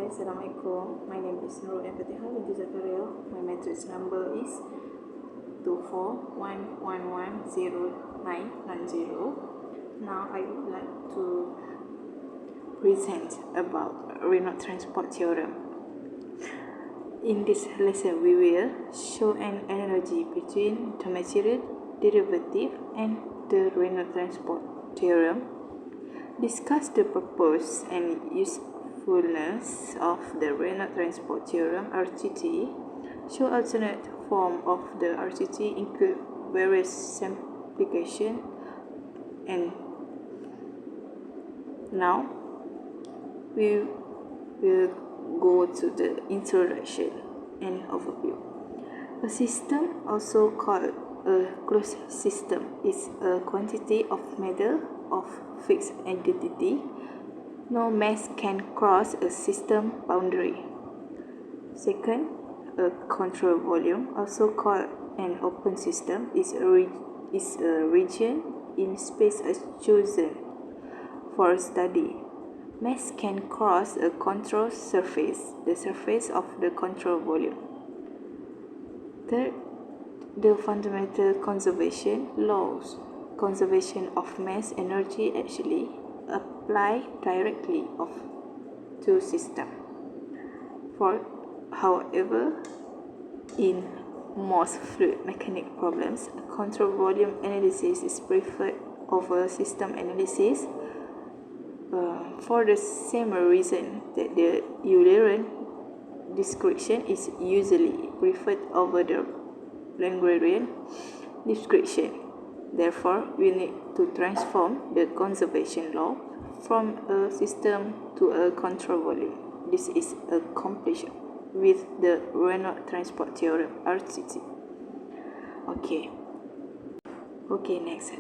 Assalamualaikum. My name is Nurul Empathy Binti Zakaria. My matrix number is 24111090. Now I would like to present about Reynolds transport theorem. In this lesson, we will show an analogy between the material derivative and the Reynolds transport theorem, discuss the purpose and usefulness of the Reynolds transport theorem (RTT), show alternate form of the RTT, include various simplification, and now we will go to the introduction and overview. A system, also called a closed system, is a quantity of matter of fixed identity. No mass can cross a system boundary. Second, a control volume, also called an open system, is a region in space chosen for study. Mass can cross a control surface, the surface of the control volume. Third, the fundamental conservation laws. Conservation of mass energy actually apply directly to system. Fourth, however, in most fluid mechanics problems, control volume analysis is preferred over system analysis for the same reason that the Eulerian description is usually preferred over the Lagrangian description. Therefore, we need to transform the conservation law from a system to a control volume. This is accomplished with the Reynolds transport theorem (RTT). Okay, next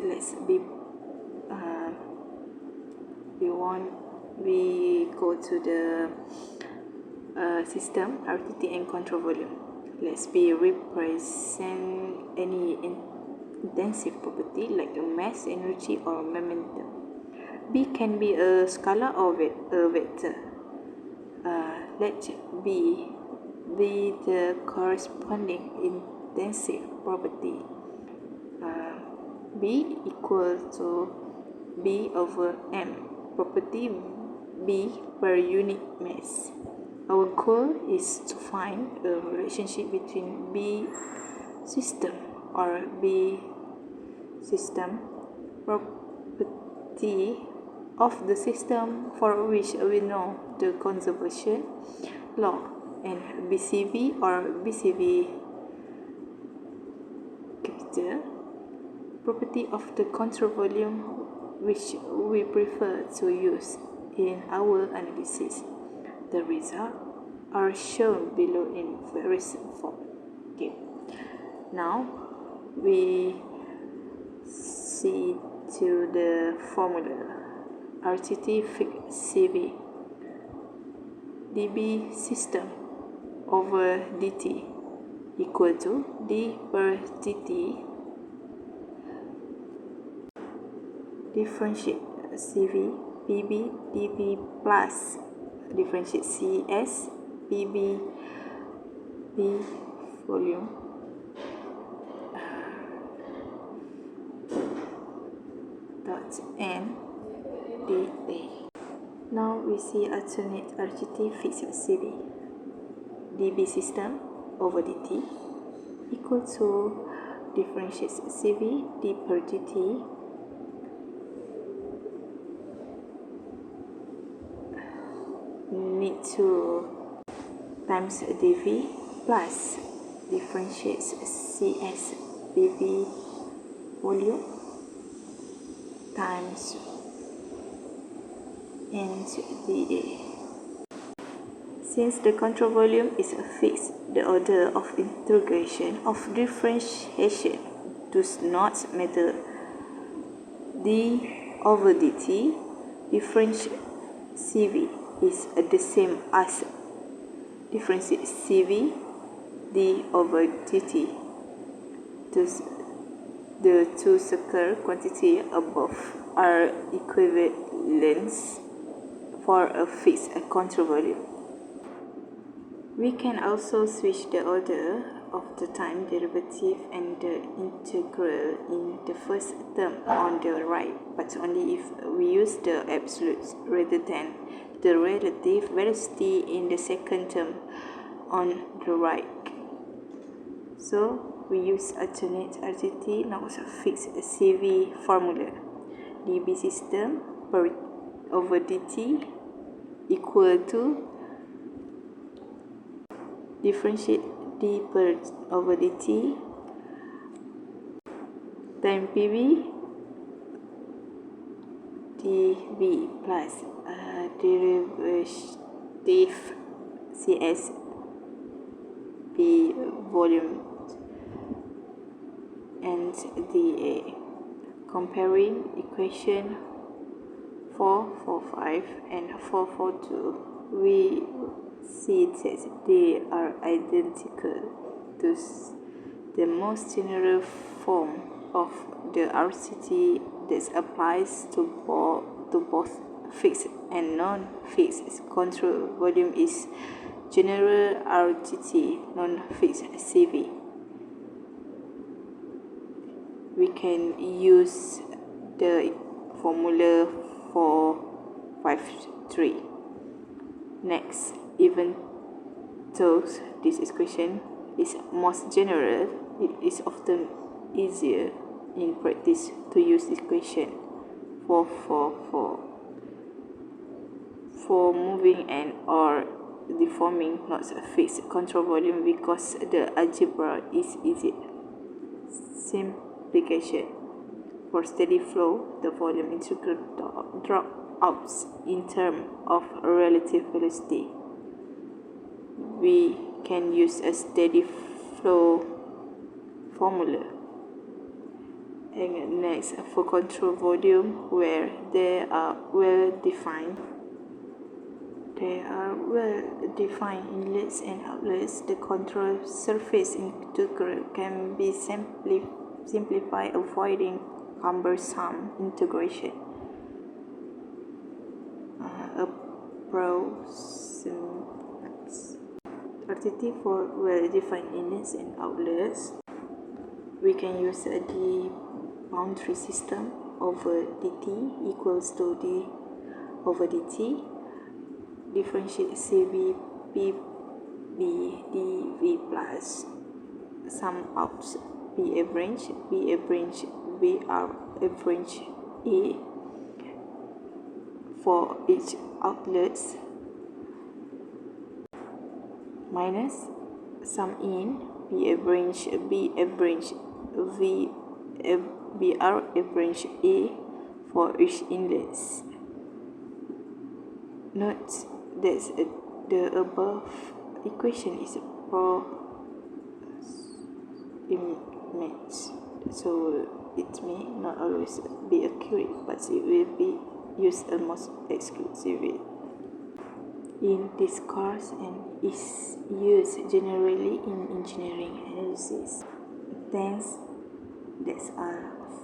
we go to the system RTT and control volume. Let's represent any intensive property like a mass, energy, or momentum. B can be a scalar or a vector. Let B be the corresponding intensive property. B equal to B over M, property B per unit mass. Our goal is to find a relationship between B system or B system property of the system for which we know the conservation law, and BCV or BCV capital property of the control volume, which we prefer to use in our analysis. The results are shown below in various form. Now we see to the formula. RTT fixed CV dB system over dt equal to d per dt differentiate CV PB dV plus differentiate CS PB B volume dot n dA. Now we see alternate RTT fixed CV dB system over dt equal to differentiate CV d per dt need to times dV plus differentiate CS dV volume times n dA. Since the control volume is fixed, the order of integration of differentiation does not matter. d over dt differentiate CV is the same as differentiate CV d over dt. Thus, the two circle quantity above are equivalent for a fixed control volume. We can also switch the order of the time derivative and the integral in the first term on the right, but only if we use the absolutes rather than the relative velocity in the second term on the right. So we use alternate RTT, not fixed CV formula. dB system per over dt equal to differentiate d per over dt time PV dV plus derivative CS P volume and dA. Comparing equation 445 and 442, we see that they are identical. Thus, the most general form of the RCT that applies to both fixed and non-fixed control volume is general RTT non-fixed CV. We can use the formula 453. Next, even though this equation is most general, it is often easier in practice to use equation 444 for moving and or deforming not fixed control volume because the algebra is easy. Simplification. For steady flow, the volume integral drop out in terms of relative velocity. We can use a steady flow formula. And next, for control volume, where they are well defined inlets and outlets, the control surface integral can be simplified, avoiding cumbersome integration. Approximates RTT for well-defined inlets and outlets. We can use the boundary system over dt equals to d over dt. Differentiate CV PB dV plus sum of B average VR average A for each outlet minus sum in B average VR average A for each inlet. Note that the above equation is approximate, so it may not always be accurate, but it will be used almost exclusively in this course and is used generally in engineering analysis. Thanks, that's all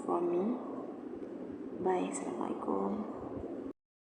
from me. Bye. Assalamualaikum.